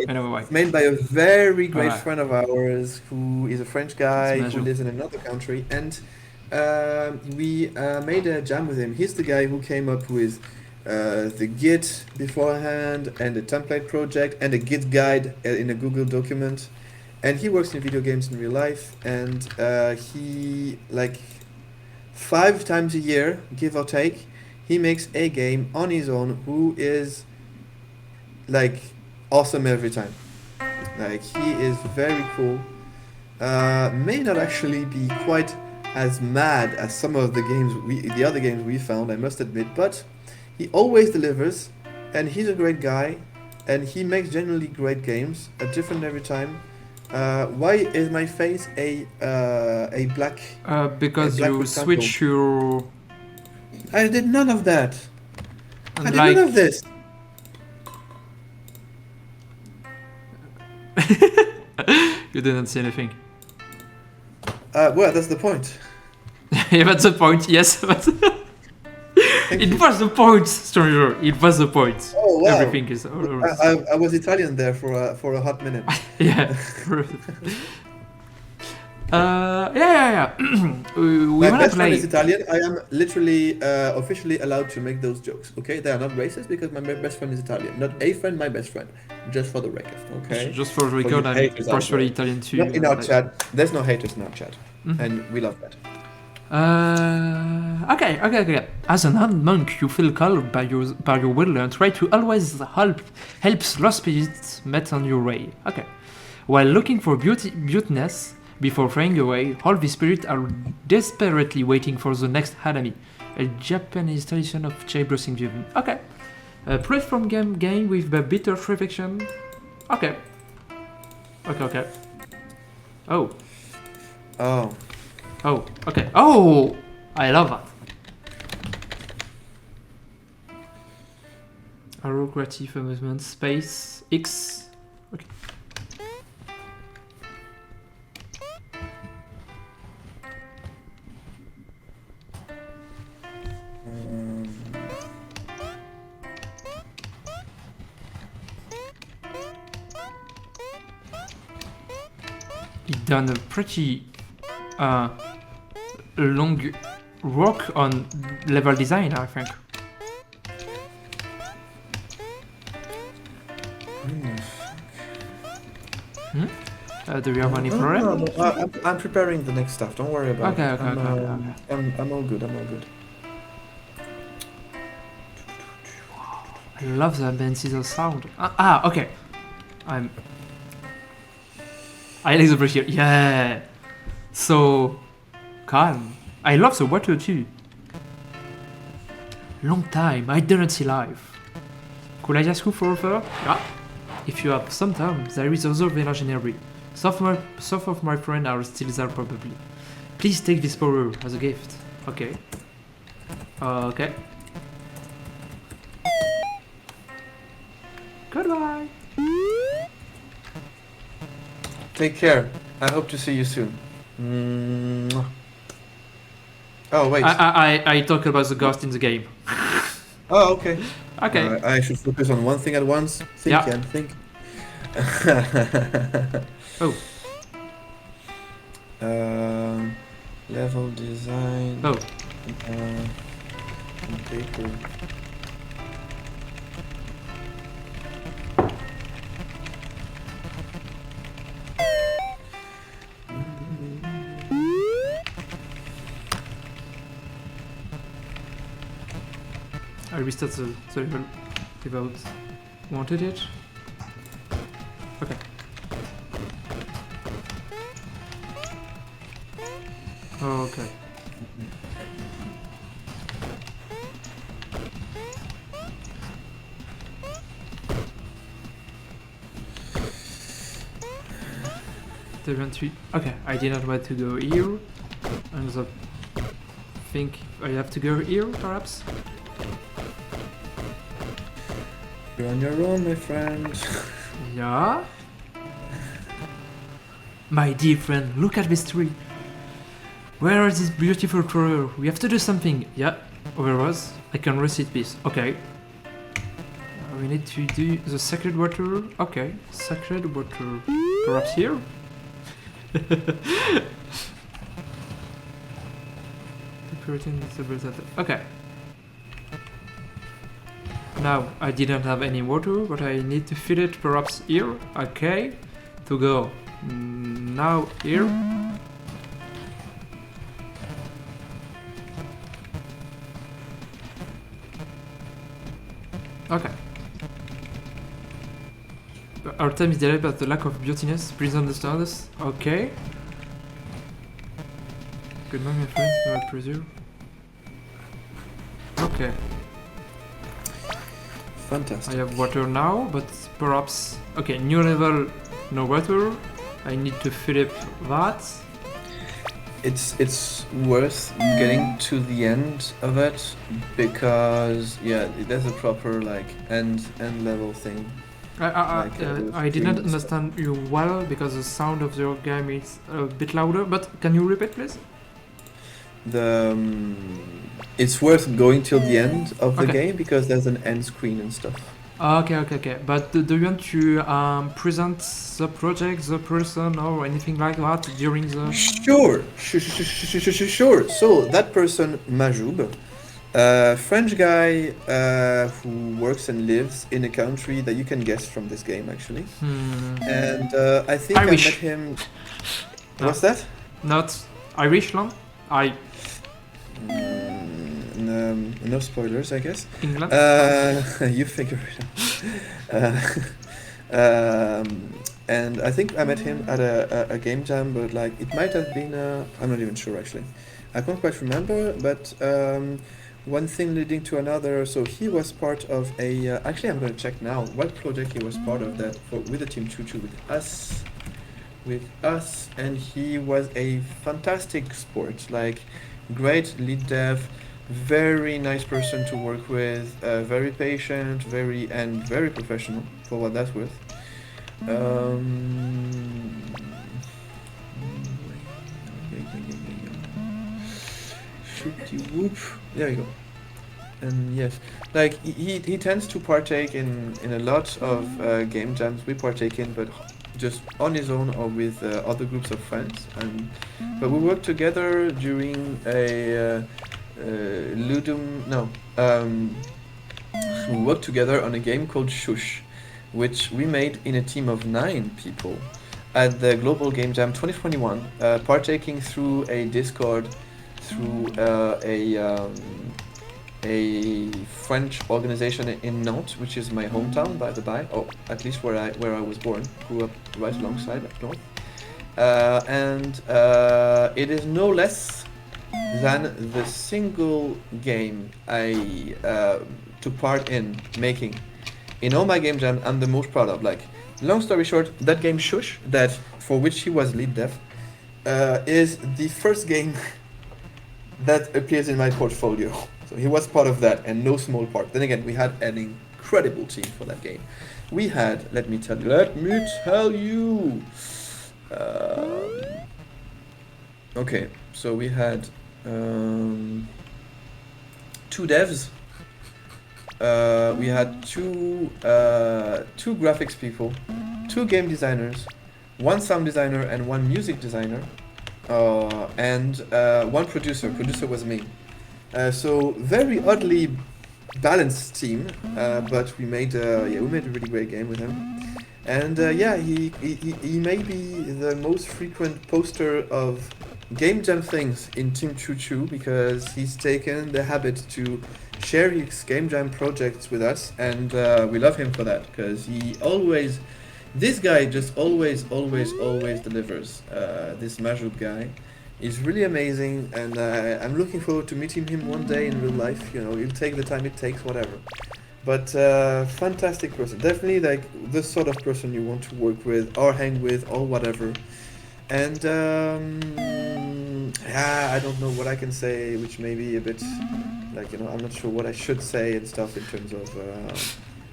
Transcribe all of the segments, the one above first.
I know why. It's made by a very great Alright, friend of ours who is a French it's guy who Mahjoub. lives in another country, and we made a jam with him. He's the guy who came up with the Git beforehand, and the template project, and the Git guide in a Google document. And he works in video games in real life, and he like 5 times a year, give or take, he makes a game on his own who is like awesome every time. Like he is very cool. May not actually be quite as mad as some of the other games we found, I must admit, but he always delivers, and he's a great guy, and he makes genuinely great games, different every time. Why is my face a Because black you rectangle? switch your... I did none of that. I And did none like... of this. You didn't see anything. Well, that's the point. Yeah, that's the point, yes. But Thank it you. was the point, stranger. It was the point. Oh wow. Everything is... I was Italian there for a hot minute. Yeah. Yeah. We My wanna best friend play... is Italian. I am literally officially allowed to make those jokes. Okay, they are not racist because my best friend is Italian. Not a friend, my best friend. Just for the record. Okay. Just for the For you record, I'm haters out partially there. Italian too. Not in our like- chat. There's no haters in our chat, Mhm. and we love that. Okay. As an armed monk, you feel called by your will and try to always help lost spirits met on your way. Okay. While looking for beautiness before throwing away, all the spirits are desperately waiting for the next Hanami, a Japanese tradition of cherry-blossom viewing. Okay. Press from game with the bitter reflection. Okay. Okay. Oh. Oh, Oh, okay. Oh! I love that. Arrow, creative movement, space, X. Okay. He done a pretty long work on level design, I think. Do you have any problem? no. I'm preparing the next stuff. Don't worry about Okay. it. I'm all good. I'm all good. I love the Benzizo sound. Okay. I like the brush here. Yeah. So calm. I love the water too. Long time. I didn't see live. Could I ask you for a favor? Yeah. If you have some time, there is other village nearby. Some of my friends are still there probably. Please take this power as a gift. Okay. Okay. Goodbye. Take care. I hope to see you soon. Mwah. Oh wait. I talk about the ghost in the game. Oh okay. Okay. I should focus on one thing at once. Think Yeah. and think. Oh. Level design. Oh. Paper. I restart the level without wanted it. Okay. Okay. Okay, I did not want to go here. And I think I have to go here, perhaps? You're on your own, my friend. Yeah? My dear friend, look at this tree. Where is this beautiful color? We have to do something. Yeah, over was. I can receive this. Okay. we need to do the sacred water. Okay, sacred water. Perhaps here? Okay. Now, I didn't have any water, but I need to fill it perhaps here. Okay. To go. Now here. Okay. Our time is delayed by the lack of beautiness. Please understand us. Okay. Good morning, my friends. I presume. Okay. Fantastic. I have water now, but perhaps... Okay, new level, no water. I need to fill up that. It's worth getting to the end of it because there's a proper like end level thing. I didn't understand you well because the sound of your game is a bit louder, but can you repeat please? It's worth going till the end of the Okay. game because there's an end screen and stuff. Okay. But do you want to present the project, the person, or anything like that during the... Sure. So that person, Mahjoub, French guy who works and lives in a country that you can guess from this game actually. And I think Irish. I met him. No. What's that? Not Irishland? No spoilers, I guess. England? You figure it out. And I think I met him at a game jam, but like it might have been. I'm not even sure actually. I can't quite remember, but one thing leading to another. So he was part of a. Actually, I'm gonna check now what project he was part of that with the team Choo Choo with us, and he was a fantastic sport, like great lead dev, very nice person to work with, very patient, very professional for what that's worth. Shooty whoop. There you go. And yes, like he tends to partake in a lot of game jams we partake in, but just on his own or with other groups of friends. And but we worked together during a we worked together on a game called Shush, which we made in a team of 9 people at the Global Game Jam 2021, partaking through a Discord, through a French organization in Nantes, which is my hometown, by the by, or at least where I was born, grew up right alongside up north. And it is no less than the single game I took part in making. In all my game jams, I'm the most proud of. Like, long story short, that game Shush, that for which he was lead dev, is the first game that appears in my portfolio. So he was part of that, and no small part. Then again, we had an incredible team for that game. We had, let me tell you. Okay, so we had 2 devs. We had two graphics people, 2 game designers, 1 sound designer, and 1 music designer, and 1 producer. Producer was me. So very oddly balanced team, but we made a really great game with him. And he may be the most frequent poster of game jam things in Team Choo Choo because he's taken the habit to share his game jam projects with us, and we love him for that because this guy just always delivers. This Mahjoub guy is really amazing, and I'm looking forward to meeting him one day in real life. You know, he'll take the time it takes, whatever. But fantastic person, definitely like the sort of person you want to work with or hang with or whatever. And I don't know what I can say, which may be a bit like, you know, I'm not sure what I should say and stuff in terms of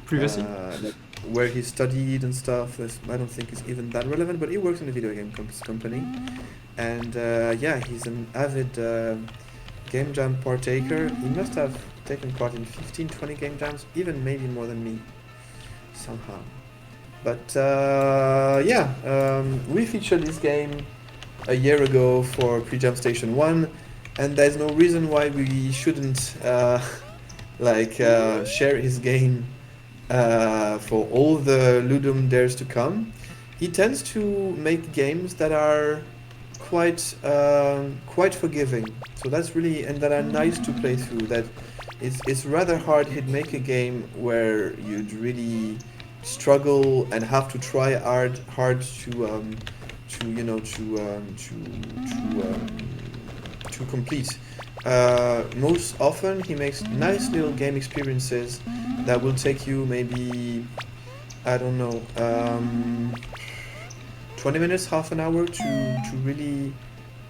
Privacy? like where he studied and stuff. I don't think it's even that relevant, but he works in a video game company, and he's an avid game jam partaker. He must have taken part in 15-20 game jams, even maybe more than me. somehow. But we featured this game a year ago for Pre-Jam Station 1, and there's no reason why we shouldn't share his game for all the Ludum dares to come. He tends to make games that are quite forgiving. So that's really, and that are nice to play through. That it's rather hard. He'd make a game where you'd really struggle and have to try hard to complete. Most often, he makes nice little game experiences that will take you maybe, I don't know, 20 minutes, half an hour to really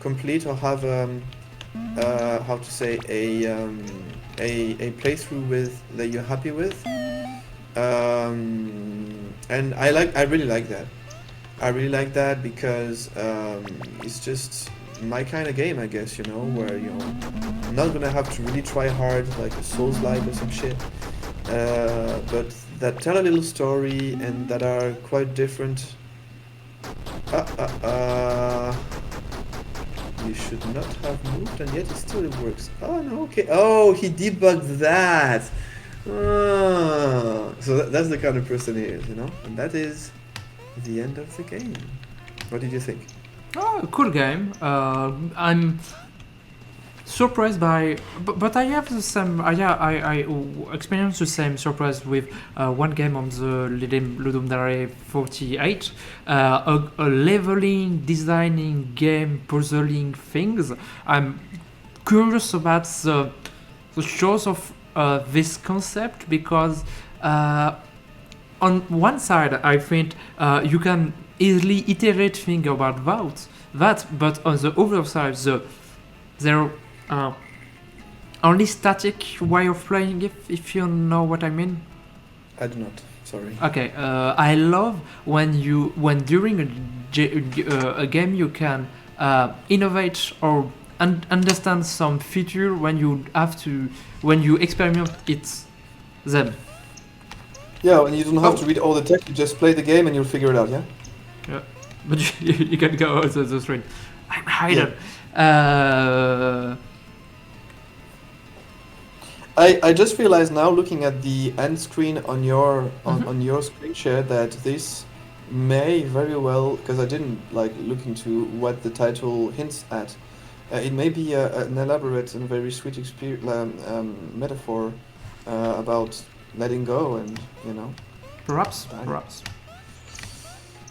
complete or have how to say a playthrough with that you're happy with. And I really like that. I really like that because it's just my kind of game, I guess, you know, where I'm not gonna have to really try hard like a Souls-like or some shit, but that tell a little story and that are quite different. You should not have moved, and yet it still works. Oh no, okay. Oh, he debugged that. So that's the kind of person he is, you know, and that is the end of the game. What did you think? Oh, cool game. I'm surprised by, but I have the same. I experienced the same surprise with one game on the Ludum Dare 48. A leveling, designing game, puzzling things. I'm curious about the choice of this concept because on one side I think you can easily iterate things about that, but on the other side there only static way of playing, if you know what I mean. I do not. Sorry. Okay. I love when during a game you can innovate or understand some feature when you experiment them. Yeah, and you don't have to read all the text. You just play the game and you'll figure it out. Yeah. Yeah, but you can go also the screen. I'm hidden. I just realized now, looking at the end screen on your on your screen share, that this may very well, because I didn't look into what the title hints at. It may be an elaborate and very sweet metaphor about letting go, and Perhaps.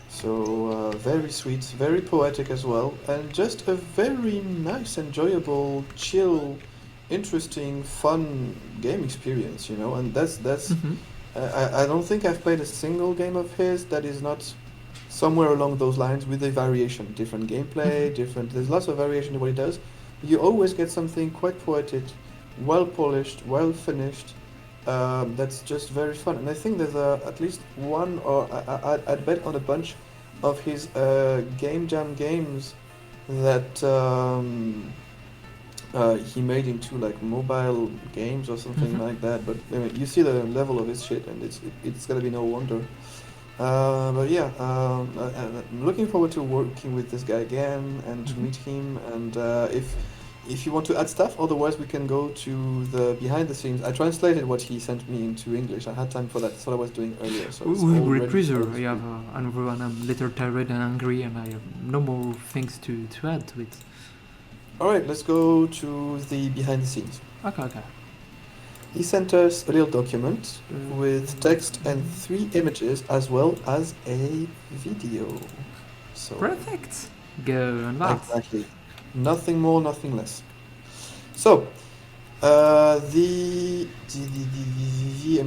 So very sweet, very poetic as well, and just a very nice, enjoyable, chill, interesting, fun game experience, and that's I don't think I've played a single game of his that is not somewhere along those lines with a variation, different gameplay, there's lots of variation in what he does. You always get something quite poetic, well polished, well finished, that's just very fun. And I think there's at least one, or I'd bet on a bunch of his GameJam games that he made into mobile games or something like that. But you see the level of his shit, and it's gonna be no wonder. But yeah, I'm looking forward to working with this guy again and to meet him. And if you want to add stuff, otherwise we can go to the behind the scenes. I translated what he sent me into English. I had time for that. That's what I was doing earlier. So it's all ready for I have another one. I'm a little tired and angry, and I have no more things to add to it. All right, let's go to the behind the scenes. Okay. He sent us a little document with text and 3 images as well as a video. So Perfect. Go on that. exactly. Nothing more, nothing less. So, I'm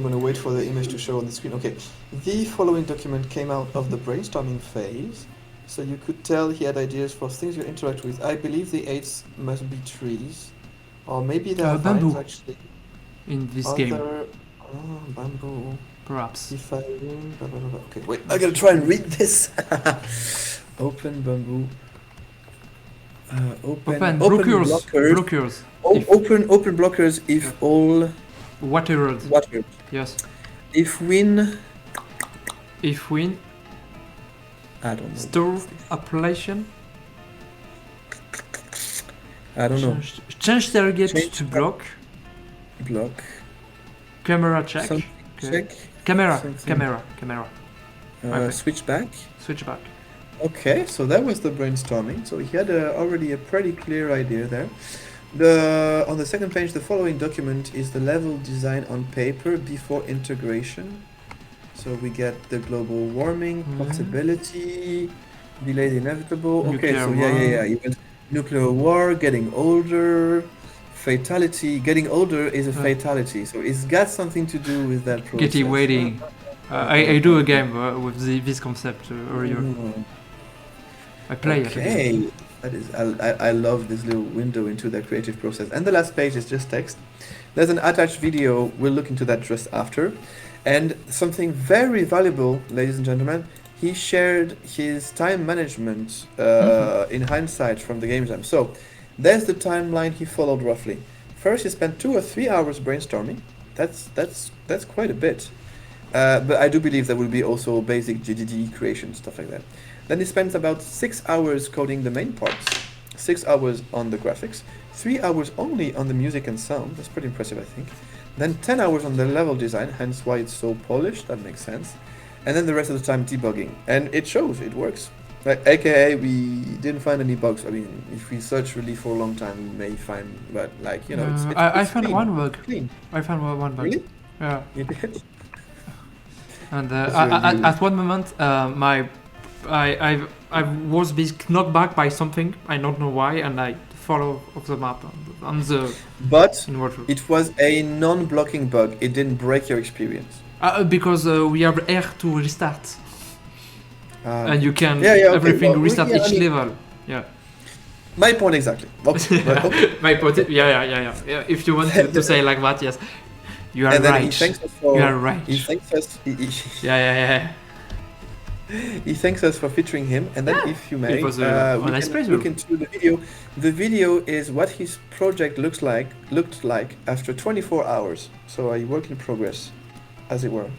gonna wait for the image to show on the screen. Okay, the following document came out of the brainstorming phase, so you could tell he had ideas for things you interact with. I believe the aids must be trees, or maybe there are bamboo. vines actually. In this game, Bamboo. perhaps. Okay, wait, I gotta try and read this. Open bamboo. Open blockers. Open blockers if all watered. watered. Yes. If wind If win, I don't know. store appellation. I don't know. Change target Change to block. Block. Camera check. Something Okay. check. Camera. Something. Camera. Okay. Switch back. Switch back. Okay, so that was the brainstorming. So he had already a pretty clear idea there. On the second page, the following document is the level design on paper before integration. So we get the global warming, possibility, delayed inevitable. Nuclear okay, so war. yeah. You went nuclear war, getting older, fatality. Getting older is a fatality, so it's got something to do with that process. Getty waiting. I do a game with this concept earlier. I play it. Okay, that is. I love this little window into the creative process. And the last page is just text. There's an attached video. We'll look into that just after. And something very valuable, ladies and gentlemen. He shared his time management in hindsight from the GameJam. So there's the timeline he followed roughly. First, he spent 2 or 3 hours brainstorming. That's quite a bit. But I do believe there will be also basic GDD creation, stuff like that. Then he spends about 6 hours coding the main parts, 6 hours on the graphics, 3 hours only on the music and sound. That's pretty impressive, I think. Then 10 hours on the level design, hence why it's so polished. That makes sense. And then the rest of the time debugging, and it shows, it works. AKA, we didn't find any bugs. I mean, if we search really for a long time, we may find, but like, you know, it's I it's found clean. one bug. Clean. I found one bug. Really? Yeah. You did? And That's really good. at one moment, I was being knocked back by something. I don't know why, and I follow of the map on the. But inverter. it was a non-blocking bug. It didn't break your experience. Because we have air to restart, and you can okay. everything Well, restart yeah, each I mean- level. Yeah. My point exactly. Okay, but okay. My point. Yeah. If you want to say like that, yes, you are And then right. he thanks us for. You are right. He thanks us. Yeah. He thanks us for featuring him, and then if you may, It was a we nice can praise. look into the video. The video is what his project looked like after 24 hours. So a work in progress, as it were.